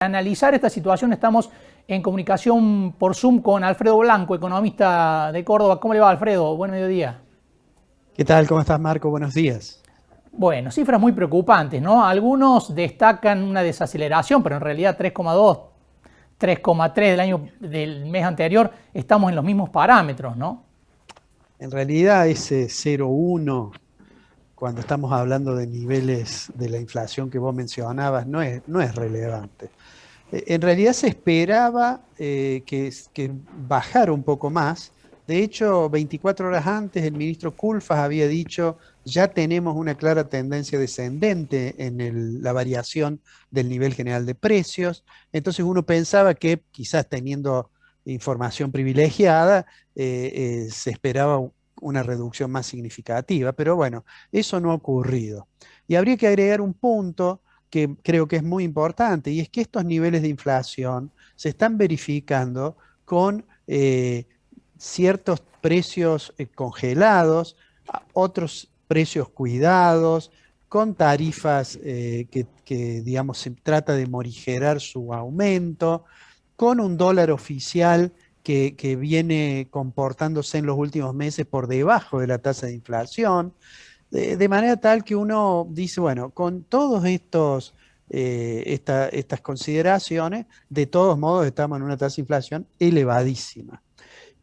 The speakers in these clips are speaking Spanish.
Analizar esta situación estamos en comunicación por Zoom con Alfredo Blanco, economista de Córdoba. ¿Cómo le va, Alfredo? Buen mediodía. ¿Qué tal? ¿Cómo estás, Marco? Buenos días. Bueno, cifras muy preocupantes, ¿no? Algunos destacan una desaceleración, pero en realidad 3,2, 3,3 del mes anterior, estamos en los mismos parámetros, ¿no? En realidad ese 0,1, cuando estamos hablando de niveles de la inflación que vos mencionabas, no es relevante. En realidad se esperaba que bajara un poco más. De hecho, 24 horas antes, el ministro Culfas había dicho, ya tenemos una clara tendencia descendente en la variación del nivel general de precios. Entonces uno pensaba que quizás teniendo información privilegiada, se esperaba una reducción más significativa, pero bueno, eso no ha ocurrido. Y habría que agregar un punto que creo que es muy importante, y es que estos niveles de inflación se están verificando con ciertos precios congelados, otros precios cuidados, con tarifas digamos, se trata de morigerar su aumento, con un dólar oficial que viene comportándose en los últimos meses por debajo de la tasa de inflación, de manera tal que uno dice, bueno, con todos estas consideraciones, de todos modos estamos en una tasa de inflación elevadísima.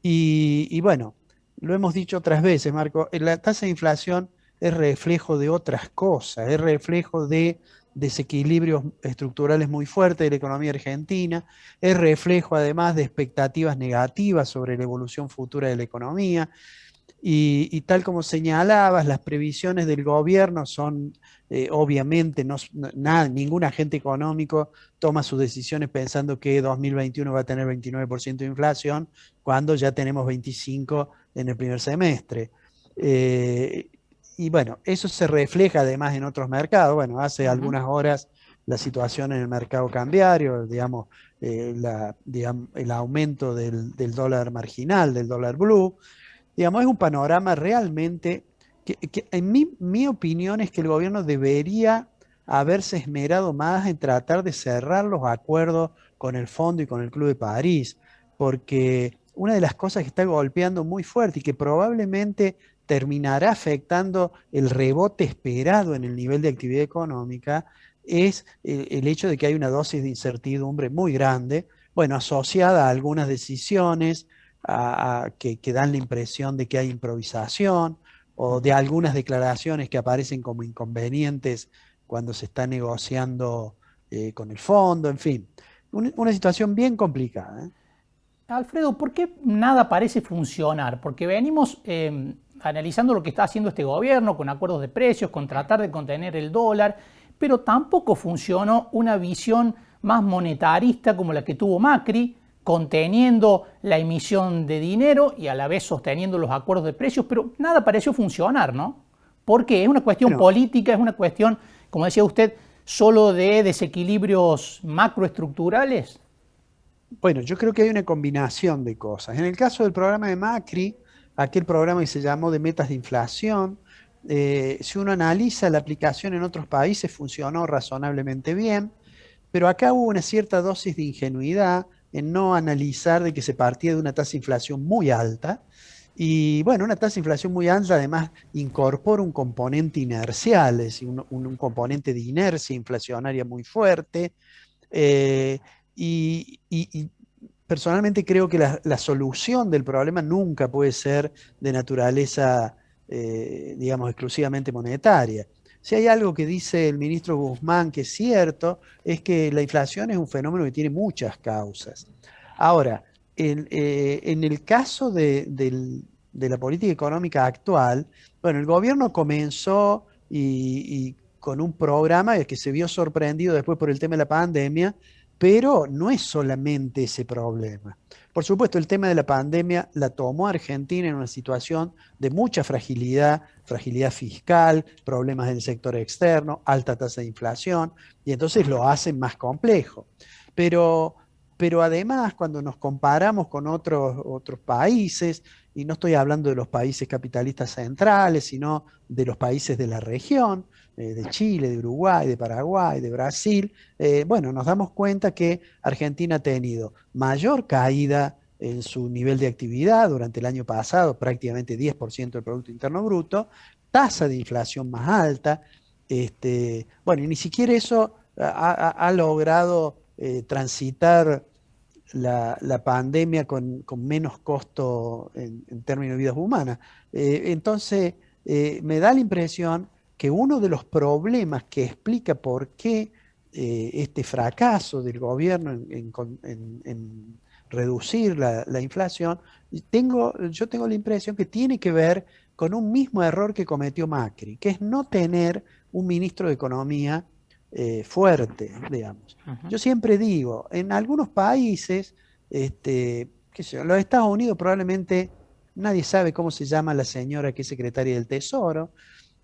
Y bueno, lo hemos dicho otras veces, Marco, la tasa de inflación es reflejo de otras cosas, es reflejo de desequilibrios estructurales muy fuertes de la economía argentina, es reflejo además de expectativas negativas sobre la evolución futura de la economía. Y tal como señalabas, las previsiones del gobierno son, obviamente, ningún agente económico toma sus decisiones pensando que 2021 va a tener 29% de inflación, cuando ya tenemos 25% en el primer semestre. Eh, y bueno, eso se refleja además en otros mercados. Bueno, hace Ujú. algunas horas la situación en el mercado cambiario, digamos, el aumento del dólar marginal, del dólar blue. Digamos, es un panorama realmente que en mi opinión es que el gobierno debería haberse esmerado más en tratar de cerrar los acuerdos con el Fondo y con el Club de París, porque una de las cosas que está golpeando muy fuerte y que probablemente terminará afectando el rebote esperado en el nivel de actividad económica es el hecho de que hay una dosis de incertidumbre muy grande, bueno, asociada a algunas decisiones que dan la impresión de que hay improvisación o de Ujú. algunas declaraciones que aparecen como inconvenientes cuando se está negociando con el fondo, en fin, una situación bien complicada, ¿eh? Alfredo, ¿por qué nada parece funcionar? Porque venimos analizando lo que está haciendo este gobierno con acuerdos de precios, con tratar de contener el dólar, pero tampoco funcionó una visión más monetarista como la que tuvo Macri, conteniendo la emisión de dinero y a la vez sosteniendo los acuerdos de precios, pero nada pareció funcionar, ¿no? Porque es una cuestión Bueno, política, es una cuestión, como decía usted, solo de desequilibrios macroestructurales. Bueno, yo creo que hay una combinación de cosas. En el caso del programa de Macri, aquel programa que se llamó de metas de inflación, si uno analiza la aplicación en otros países, funcionó razonablemente bien, pero acá hubo una cierta dosis de ingenuidad en no analizar de que se partía de una tasa de inflación muy alta. Y bueno, una tasa de inflación muy alta además incorpora un componente inercial, es decir, un componente de inercia inflacionaria muy fuerte. eh, y personalmente creo que la solución del problema nunca puede ser de naturaleza, digamos, exclusivamente monetaria. Si hay algo que dice el ministro Guzmán que es cierto, es que la inflación es un fenómeno que tiene muchas causas. Ahora, en el caso de la política económica actual, bueno, el gobierno comenzó y con un programa que se vio sorprendido después por el tema de la pandemia, pero no es solamente ese problema. Por supuesto, el tema de la pandemia la tomó Argentina en una situación de mucha fragilidad, fragilidad fiscal, problemas del sector externo, alta tasa de inflación, y entonces lo hacen más complejo. Pero pero además cuando nos comparamos con otros países, y no estoy hablando de los países capitalistas centrales, sino de los países de la región, de Chile, de Uruguay, de Paraguay, de Brasil, bueno, nos damos cuenta que Argentina ha tenido mayor caída en su nivel de actividad durante el año pasado, prácticamente 10% del Producto Interno Bruto, tasa de inflación más alta, bueno, y ni siquiera eso ha logrado transitar la pandemia con menos costo en términos de vidas humanas. Entonces, me da la impresión que uno de los problemas que explica por qué este fracaso del gobierno en reducir la inflación, yo tengo la impresión que tiene que ver con un mismo error que cometió Macri, que es no tener un ministro de Economía fuerte, digamos. Ujú. Yo siempre digo, en algunos países, qué sé yo, los Estados Unidos probablemente nadie sabe cómo se llama la señora que es secretaria del Tesoro,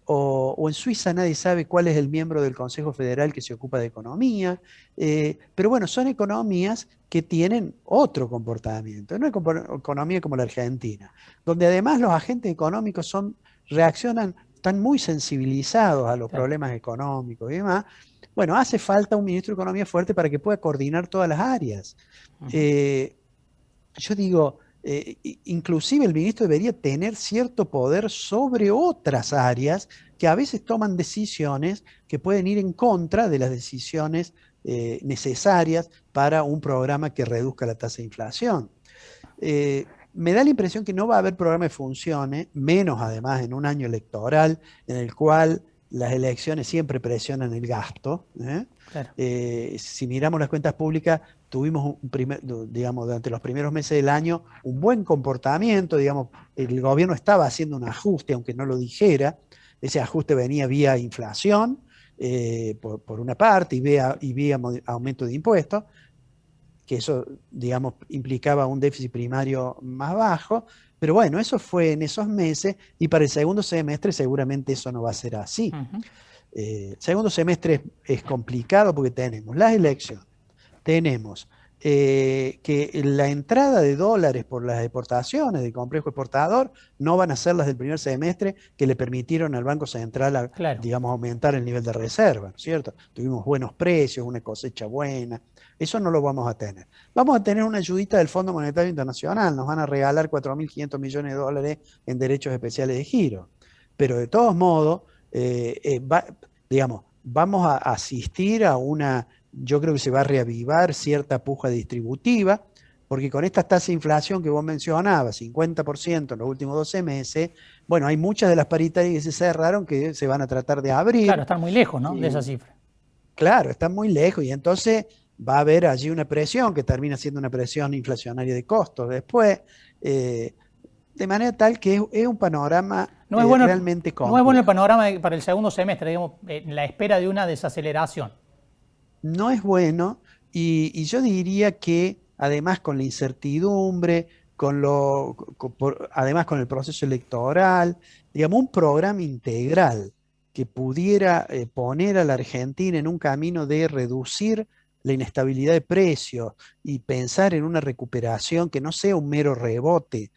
o en Suiza nadie sabe cuál es el miembro del Consejo Federal que se ocupa de economía, pero bueno, son economías que tienen otro comportamiento, no es economía como la Argentina, donde además los agentes económicos reaccionan, están muy sensibilizados a los Claro. problemas económicos y demás. Bueno, hace falta un ministro de Economía fuerte para que pueda coordinar todas las áreas. Ujú. Eh, yo digo, inclusive el ministro debería tener cierto poder sobre otras áreas que a veces toman decisiones que pueden ir en contra de las decisiones necesarias para un programa que reduzca la tasa de inflación. Me da la impresión que no va a haber programa que funcione, menos además en un año electoral en el cual las elecciones siempre presionan el gasto. Claro. Si miramos las cuentas públicas, tuvimos digamos, durante los primeros meses del año un buen comportamiento, digamos, el gobierno estaba haciendo un ajuste, aunque no lo dijera, ese ajuste venía vía inflación, por una parte, y vía aumento de impuestos, que eso, digamos, implicaba un déficit primario más bajo, pero bueno, eso fue en esos meses y para el segundo semestre seguramente eso no va a ser así. Ujú. El segundo semestre es complicado porque tenemos las elecciones, tenemos que la entrada de dólares por las exportaciones del complejo exportador no van a ser las del primer semestre que le permitieron al Banco Central, Claro. digamos, aumentar el nivel de reserva, ¿no es cierto? Tuvimos buenos precios, una cosecha buena, eso no lo vamos a tener. Vamos a tener una ayudita del Fondo Monetario Internacional, nos van a regalar 4.500 millones de dólares en derechos especiales de giro, pero de todos modos, digamos, vamos a asistir a yo creo que se va a reavivar cierta puja distributiva, porque con esta tasa de inflación que vos mencionabas, 50% en los últimos 12 meses, bueno, hay muchas de las paritarias que se cerraron que se van a tratar de Claro, abrir. están muy lejos, ¿no? De esa Y, cifra. claro, están muy lejos y entonces va a haber allí una presión que termina siendo una presión inflacionaria de costos después, eh, de manera tal que es un panorama No es bueno, realmente no es bueno el complejo. panorama para el segundo semestre, digamos, en la espera de una desaceleración. No es bueno y yo diría que además con la incertidumbre, además con el proceso electoral, digamos, un programa integral que pudiera poner a la Argentina en un camino de reducir la inestabilidad de precios y pensar en una recuperación que no sea un mero rebote,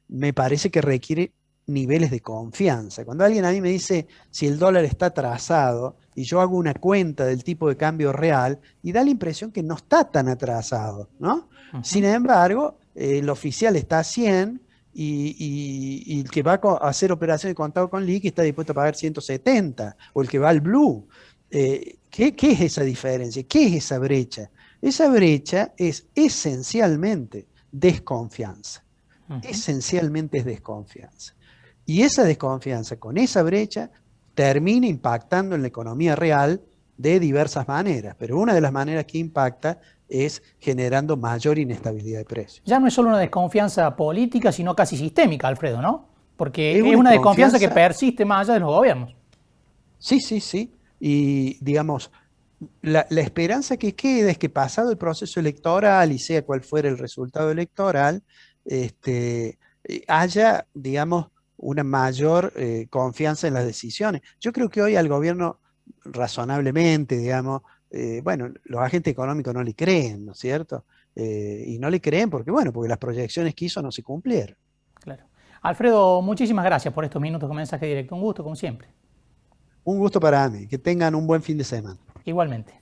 me parece que requiere niveles de confianza. Cuando alguien a mí me dice si el dólar está atrasado y yo hago una cuenta del tipo de cambio real y da la impresión que no está tan atrasado, ¿no? Sin Ujú. embargo, el oficial está a 100 y el que va a hacer operaciones de contado con liqui está dispuesto a pagar 170, o el que va al blue. ¿Qué es esa diferencia? ¿Qué es esa brecha? Esa brecha es esencialmente desconfianza. Ujú. Esencialmente es desconfianza. Y esa desconfianza con esa brecha termina impactando en la economía real de diversas maneras, pero una de las maneras que impacta es generando mayor inestabilidad de precios. Ya no es solo una desconfianza política, sino casi sistémica, Alfredo, ¿no? Es Porque es una una desconfianza que desconfianza, persiste más allá de los gobiernos. sí, sí, sí, y digamos, la esperanza que queda es que pasado el proceso electoral y sea cual fuera el resultado electoral, haya, digamos, una mayor confianza en las decisiones. Yo creo que hoy al gobierno razonablemente, digamos, bueno, los agentes económicos no le creen, ¿no es cierto? Y no le creen porque, bueno, porque las proyecciones que hizo no se cumplieron. Claro. Alfredo, muchísimas gracias por estos minutos con mensaje directo. Un gusto, como siempre. Un gusto para mí, que tengan un buen fin de semana. Igualmente.